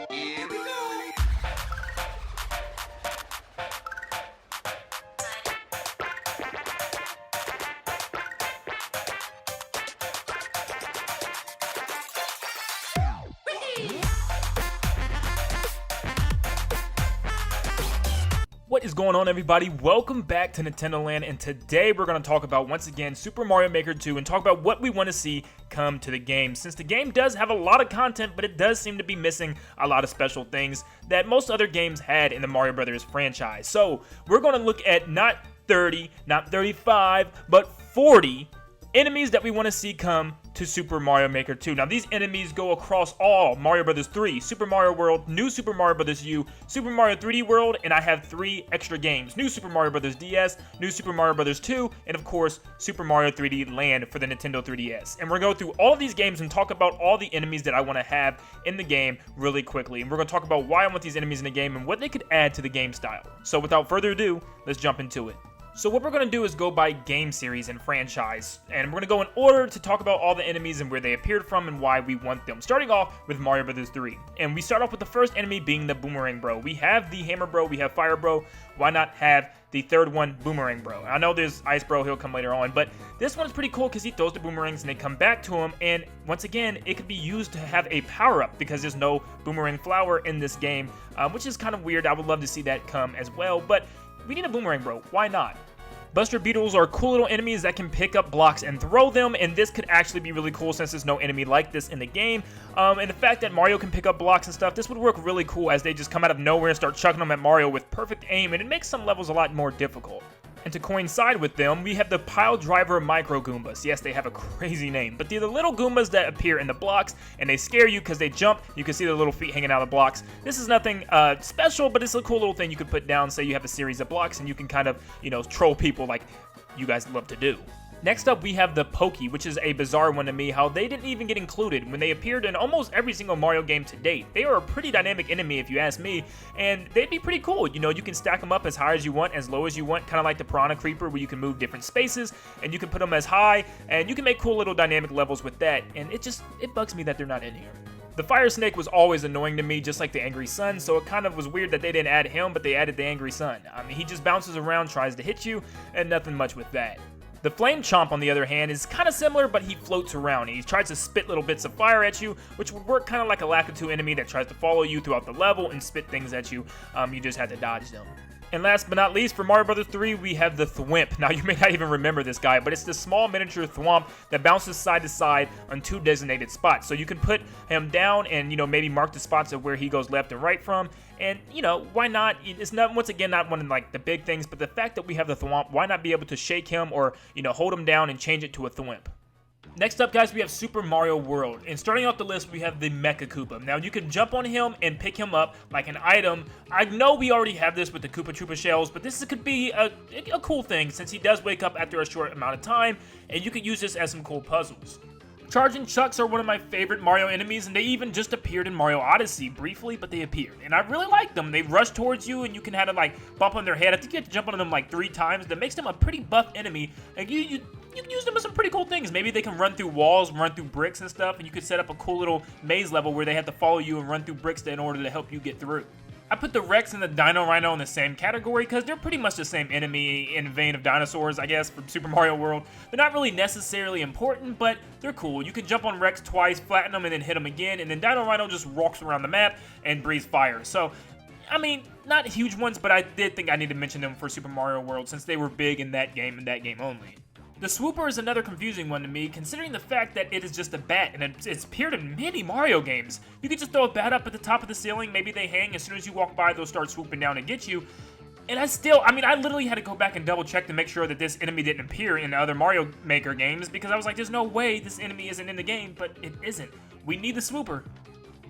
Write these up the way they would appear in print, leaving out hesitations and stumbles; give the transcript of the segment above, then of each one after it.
Here we go. What is going on, everybody? Welcome back to Nintendo Land, and today we're going to talk about, once again, Super Mario Maker 2 and talk about what we want to see come to the game. Since the game does have a lot of content, but it does seem to be missing a lot of special things that most other games had in the Mario Brothers franchise. So, we're going to look at not 30, not 35, but 40 enemies that we want to see come to Super Mario Maker 2. Now, these enemies go across all Mario Brothers 3, Super Mario World, New Super Mario Brothers U, Super Mario 3D World, and I have 3 extra games. New Super Mario Brothers DS, New Super Mario Brothers 2, and of course, Super Mario 3D Land for the Nintendo 3DS. And we're going to go through all of these games and talk about all the enemies that I want to have in the game really quickly. And we're going to talk about why I want these enemies in the game and what they could add to the game style. So without further ado, let's jump into it. So what we're going to do is go by game series and franchise, and we're going to go in order to talk about all the enemies and where they appeared from and why we want them. Starting off with Mario Brothers 3, and we start off with the first enemy being the Boomerang Bro. We have the Hammer Bro, we have Fire Bro, why not have the third one, Boomerang Bro? I know there's Ice Bro, he'll come later on, but this one's pretty cool because he throws the boomerangs and they come back to him, and once again, it could be used to have a power-up because there's no Boomerang Flower in this game, which is kind of weird. I would love to see that come as well, but we need a Boomerang Bro, why not? Buster Beetles are cool little enemies that can pick up blocks and throw them, and this could actually be really cool since there's no enemy like this in the game. And the fact that Mario can pick up blocks and stuff, this would work really cool as they just come out of nowhere and start chucking them at Mario with perfect aim, and it makes some levels a lot more difficult. And to coincide with them, we have the Pile Driver Micro Goombas. Yes, they have a crazy name, but they're the little Goombas that appear in the blocks, and they scare you because they jump. You can see their little feet hanging out of the blocks. This is nothing special, but it's a cool little thing you could put down. Say you have a series of blocks, and you can kind of, troll people like you guys love to do. Next up, we have the Pokey, which is a bizarre one to me, how they didn't even get included when they appeared in almost every single Mario game to date. They are a pretty dynamic enemy if you ask me, and they'd be pretty cool. You can stack them up as high as you want, as low as you want, kind of like the Piranha Creeper where you can move different spaces, and you can put them as high, and you can make cool little dynamic levels with that, and it bugs me that they're not in here. The Fire Snake was always annoying to me, just like the Angry Sun, so it kind of was weird that they didn't add him, but they added the Angry Sun. I mean, he just bounces around, tries to hit you, and nothing much with that. The Flame Chomp, on the other hand, is kind of similar, but he floats around. He tries to spit little bits of fire at you, which would work kind of like a Lakitu enemy that tries to follow you throughout the level and spit things at you. You just have to dodge them. And last but not least, for Mario Bros. 3, we have the Thwimp. Now, you may not even remember this guy, but it's the small miniature Thwomp that bounces side to side on 2 designated spots. So you can put him down and, maybe mark the spots of where he goes left and right from. And, why not? It's not, once again, not one of, the big things, but the fact that we have the Thwomp, why not be able to shake him or, hold him down and change it to a Thwimp? Next up, guys, we have Super Mario World, and starting off the list, we have the Mecha Koopa. Now, you can jump on him and pick him up like an item. I know we already have this with the Koopa Troopa shells, but this could be a cool thing since he does wake up after a short amount of time, and you could use this as some cool puzzles. Charging Chucks are one of my favorite Mario enemies, and they even just appeared in Mario Odyssey briefly, but they appeared. And I really like them. They rush towards you, and you can have to, bump on their head. I think you have to jump on them, 3 times. That makes them a pretty buff enemy. Like, you can use them as some pretty cool things. Maybe they can run through walls, run through bricks and stuff, and you could set up a cool little maze level where they have to follow you and run through bricks in order to help you get through. I put the Rex and the Dino Rhino in the same category because they're pretty much the same enemy in the vein of dinosaurs, I guess, from Super Mario World. They're not really necessarily important, but they're cool. You can jump on Rex twice, flatten them, and then hit them again, and then Dino Rhino just walks around the map and breathes fire. So, I mean, not huge ones, but I did think I need to mention them for Super Mario World since they were big in that game and that game only. The Swooper is another confusing one to me, considering the fact that it is just a bat, and it's appeared in many Mario games. You could just throw a bat up at the top of the ceiling, maybe they hang, as soon as you walk by, they'll start swooping down and get you. And I literally had to go back and double check to make sure that this enemy didn't appear in the other Mario Maker games, because I was like, there's no way this enemy isn't in the game, but it isn't. We need the Swooper.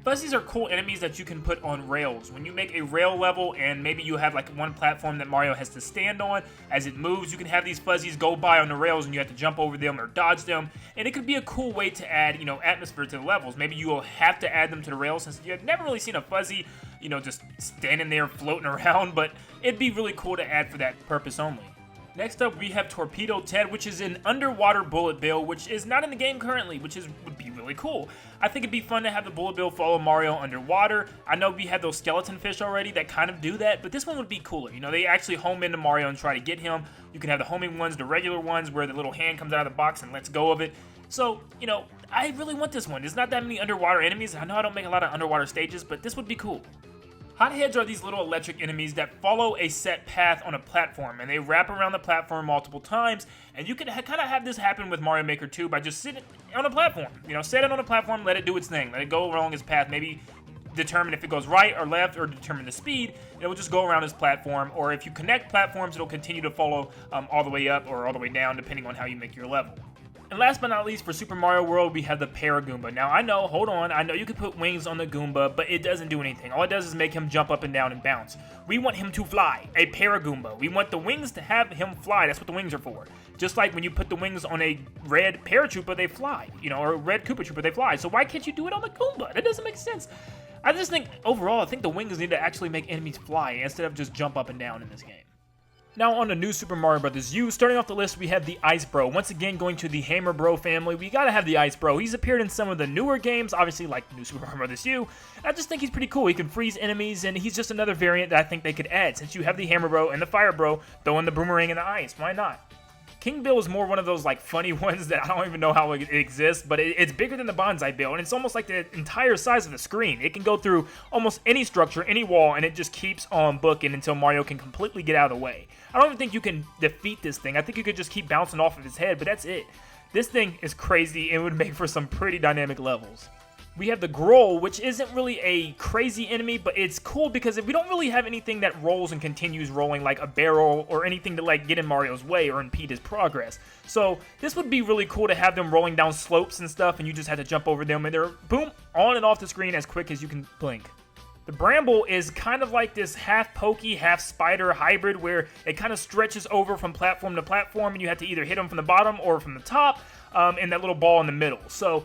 Fuzzies are cool enemies that you can put on rails. When you make a rail level and maybe you have one platform that Mario has to stand on, as it moves, you can have these fuzzies go by on the rails and you have to jump over them or dodge them. And it could be a cool way to add, atmosphere to the levels. Maybe you will have to add them to the rails since you've never really seen a fuzzy, just standing there floating around, but it'd be really cool to add for that purpose only. Next up, we have Torpedo Ted, which is an underwater bullet bill, which is not in the game currently, would be really cool. I think it'd be fun to have the bullet bill follow Mario underwater. I know we have those skeleton fish already that kind of do that, but this one would be cooler. You know, they actually home into Mario and try to get him. You can have the homing ones, the regular ones, where the little hand comes out of the box and lets go of it. So, you know, I really want this one. There's not that many underwater enemies. I know I don't make a lot of underwater stages, but this would be cool. Hotheads are these little electric enemies that follow a set path on a platform, and they wrap around the platform multiple times, and you can kind of have this happen with Mario Maker 2 by just sitting on a platform. You know, set it on a platform, let it do its thing, let it go along its path, maybe determine if it goes right or left, or determine the speed. It will just go around this platform, or if you connect platforms, it'll continue to follow all the way up or all the way down, depending on how you make your level. And last but not least, for Super Mario World, we have the Paragoomba. Now, I know you can put wings on the Goomba, but it doesn't do anything. All it does is make him jump up and down and bounce. We want him to fly, a Paragoomba. We want the wings to have him fly. That's what the wings are for. Just like when you put the wings on a red Paratroopa, they fly. You know, or a red Koopa Troopa, they fly. So why can't you do it on the Goomba? That doesn't make sense. I just think, overall, I think the wings need to actually make enemies fly instead of just jump up and down in this game. Now on the new Super Mario Bros. U, starting off the list, we have the Ice Bro. Once again, going to the Hammer Bro family, we gotta have the Ice Bro. He's appeared in some of the newer games, obviously like new Super Mario Bros. U. I just think he's pretty cool. He can freeze enemies, and he's just another variant that I think they could add. Since you have the Hammer Bro and the Fire Bro, throw in the Boomerang and the Ice. Why not? King Bill is more one of those like funny ones that I don't even know how it exists, but it's bigger than the Bonsai Bill, and it's almost like the entire size of the screen. It can go through almost any structure, any wall, and it just keeps on booking until Mario can completely get out of the way. I don't even think you can defeat this thing. I think you could just keep bouncing off of his head, but that's it. This thing is crazy and would make for some pretty dynamic levels. We have the Growl, which isn't really a crazy enemy, but it's cool because if we don't really have anything that rolls and continues rolling, like a barrel or anything to like get in Mario's way or impede his progress. So this would be really cool to have them rolling down slopes and stuff, and you just have to jump over them, and they're boom, on and off the screen as quick as you can blink. The Bramble is kind of like this half pokey, half spider hybrid where it kind of stretches over from platform to platform, and you have to either hit them from the bottom or from the top, and that little ball in the middle. So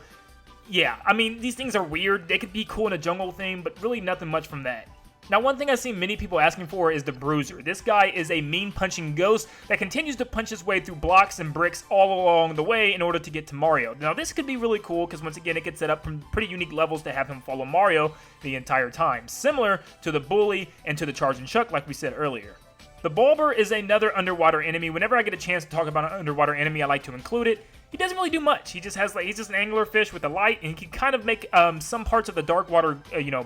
yeah, I mean, these things are weird. They could be cool in a jungle theme, but really nothing much from that. Now, one thing I've seen many people asking for is the Bruiser. This guy is a mean punching ghost that continues to punch his way through blocks and bricks all along the way in order to get to Mario. Now, this could be really cool because, once again, it gets set up from pretty unique levels to have him follow Mario the entire time, similar to the Bully and to the Charge and Chuck, like we said earlier. The Bulber is another underwater enemy. Whenever I get a chance to talk about an underwater enemy, I like to include it. He doesn't really do much. He just has he's just an angler fish with a light, and he can kind of make some parts of the dark water,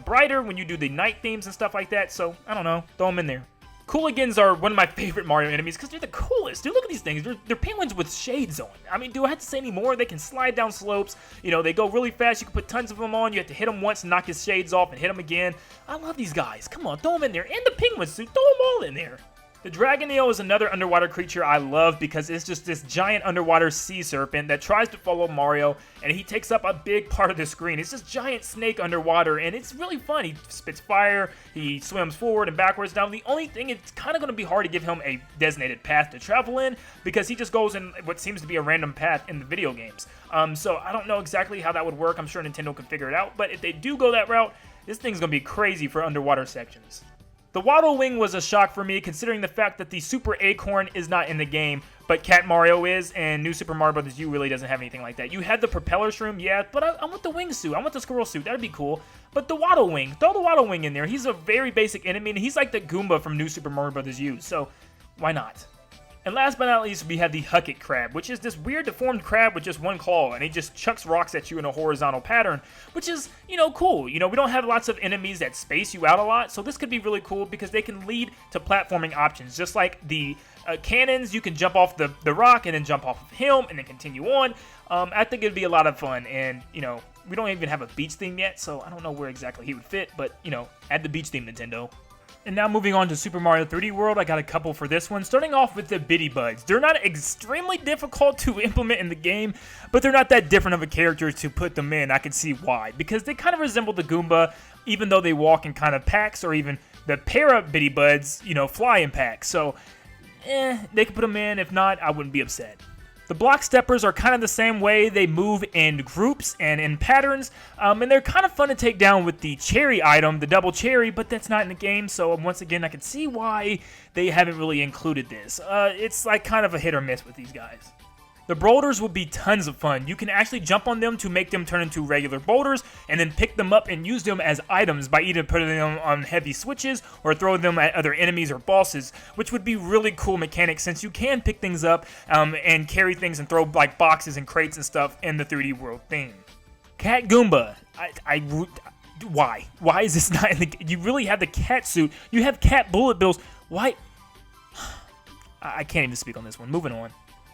brighter when you do the night themes and stuff like that. So I don't know, throw them in there. Cooligans are one of my favorite Mario enemies because they're the coolest. Dude, look at these things. They're penguins with shades on. I mean, do I have to say any more? They can slide down slopes. You know, they go really fast. You can put tons of them on. You have to hit them once and knock his shades off and hit them again. I love these guys. Come on, throw them in there. And the penguins, dude, throw them all in there. The Dragon Eel is another underwater creature I love because it's just this giant underwater sea serpent that tries to follow Mario, and he takes up a big part of the screen. It's this giant snake underwater, and it's really fun. He spits fire, he swims forward and backwards. Now, the only thing, it's kind of going to be hard to give him a designated path to travel in because he just goes in what seems to be a random path in the video games. So I don't know exactly how that would work. I'm sure Nintendo can figure it out, but if they do go that route, this thing's going to be crazy for underwater sections. The Waddle Wing was a shock for me, considering the fact that the Super Acorn is not in the game, but Cat Mario is, and New Super Mario Bros. U really doesn't have anything like that. You had the Propeller Shroom, yeah, but I want the wingsuit. I want the Squirrel Suit. That'd be cool. But the Waddle Wing, throw the Waddle Wing in there. He's a very basic enemy, and he's like the Goomba from New Super Mario Bros. U, so why not? And last but not least, we have the Hucket Crab, which is this weird deformed crab with just one claw, and he just chucks rocks at you in a horizontal pattern, which is, cool. We don't have lots of enemies that space you out a lot, so this could be really cool because they can lead to platforming options. Just like the cannons, you can jump off the rock and then jump off of him and then continue on. I think it'd be a lot of fun, and, we don't even have a beach theme yet, so I don't know where exactly he would fit, but, add the beach theme, Nintendo. And now moving on to Super Mario 3D World, I got a couple for this one. Starting off with the Bitty Buds. They're not extremely difficult to implement in the game, but they're not that different of a character to put them in. I can see why. Because they kind of resemble the Goomba, even though they walk in kind of packs, or even the Para Bitty Buds, fly in packs. So, they could put them in. If not, I wouldn't be upset. The Block Steppers are kind of the same way. They move in groups and in patterns, and they're kind of fun to take down with the cherry item, the double cherry, but that's not in the game, so once again, I can see why they haven't really included this. It's like kind of a hit or miss with these guys. The boulders will be tons of fun. You can actually jump on them to make them turn into regular boulders and then pick them up and use them as items by either putting them on heavy switches or throwing them at other enemies or bosses, which would be really cool mechanics since you can pick things up and carry things and throw like boxes and crates and stuff in the 3D World theme. Cat Goomba. Why? Why is this not in the... You really have the cat suit. You have cat bullet bills. Why? I can't even speak on this one. Moving on.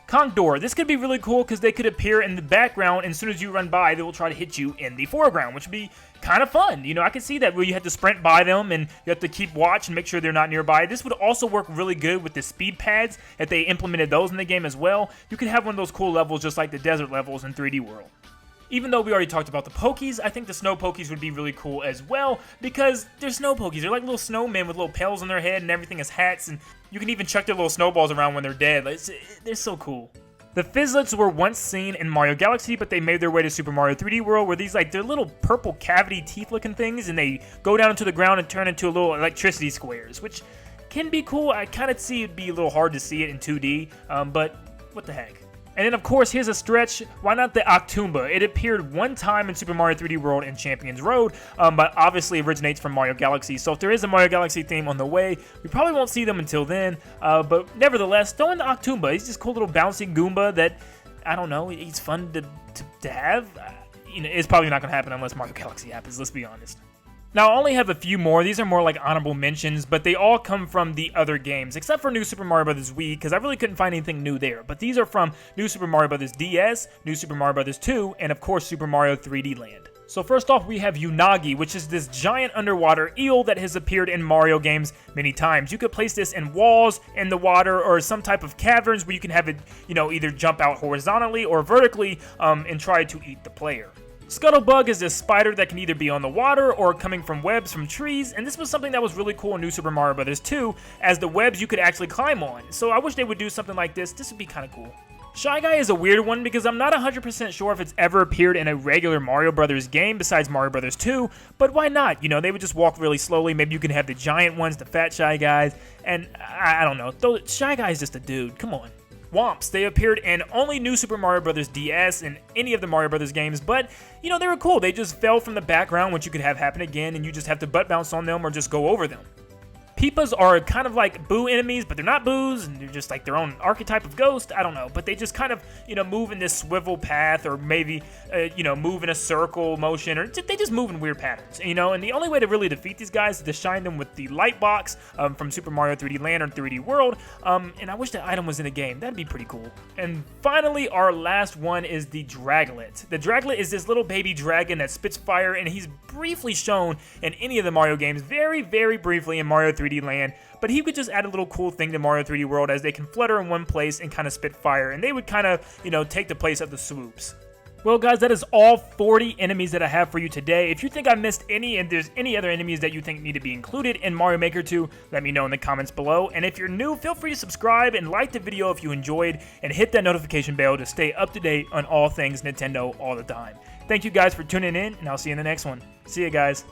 Conch Door. This could be really cool because they could appear in the background, and as soon as you run by, they will try to hit you in the foreground, which would be kind of fun. You know, I could see that where you have to sprint by them, and you have to keep watch and make sure they're not nearby. This would also work really good with the speed pads, if they implemented those in the game as well. You could have one of those cool levels just like the desert levels in 3D World. Even though we already talked about the Pokies, I think the Snow Pokies would be really cool as well, because they're Snow Pokies. They're like little snowmen with little pails on their head and everything as hats, and you can even chuck their little snowballs around when they're dead. Like, they're so cool. The Fizzlets were once seen in Mario Galaxy, but they made their way to Super Mario 3D World, where they're little purple cavity teeth-looking things, and they go down into the ground and turn into little electricity squares, which can be cool. I kind of see it'd be a little hard to see it in 2D, but what the heck. And then, of course, here's a stretch. Why not the Octoomba? It appeared one time in Super Mario 3D World and Champions Road, but obviously originates from Mario Galaxy. So if there is a Mario Galaxy theme on the way, we probably won't see them until then. But nevertheless, throw in the Octoomba. He's just a cool little bouncy Goomba that, I don't know, he's fun to have. You know, it's probably not going to happen unless Mario Galaxy happens, let's be honest. Now, I only have a few more. These are more like honorable mentions, but they all come from the other games, except for New Super Mario Bros. Wii, because I really couldn't find anything new there. But these are from New Super Mario Bros. DS, New Super Mario Bros. 2, and of course, Super Mario 3D Land. So first off, we have Unagi, which is this giant underwater eel that has appeared in Mario games many times. You could place this in walls, in the water, or some type of caverns where you can have it, you know, either jump out horizontally or vertically and try to eat the player. Scuttlebug is this spider that can either be on the water or coming from webs from trees, and this was something that was really cool in New Super Mario Bros. 2, as the webs you could actually climb on. So I wish they would do something like this. This would be kind of cool. Shy Guy is a weird one because I'm not 100% sure if it's ever appeared in a regular Mario Brothers game besides Mario Brothers 2, but why not? You know, they would just walk really slowly. Maybe you can have the giant ones, the fat Shy Guys, and I don't know. Though Shy Guy is just a dude. Come on. Womps. They appeared in only New Super Mario Bros. DS and any of the Mario Brothers games, but, you know, they were cool. They just fell from the background, which you could have happen again, and you just have to butt bounce on them or just go over them. Peepas are kind of like Boo enemies, but they're not Boos, and they're just like their own archetype of ghost. I don't know, but they just kind of, you know, move in this swivel path, or maybe, you know, move in a circle motion, or they just move in weird patterns, you know, and the only way to really defeat these guys is to shine them with the light box from Super Mario 3D Land or 3D World, and I wish that item was in a game. That'd be pretty cool. And finally, our last one is the Draglet. The Draglet is this little baby dragon that spits fire, and he's briefly shown in any of the Mario games, very, very briefly in Mario 3D Land, but he could just add a little cool thing to Mario 3D World as they can flutter in one place and kind of spit fire, and they would kind of, you know, take the place of the swoops. Well, guys, that is all 40 enemies that I have for you today. If you think I missed any and there's any other enemies that you think need to be included in Mario Maker 2, let me know in the comments below. And if you're new, feel free to subscribe and like the video if you enjoyed, and hit that notification bell to stay up to date on all things Nintendo all the time. Thank you guys for tuning in, and I'll see you in the next one. See you guys.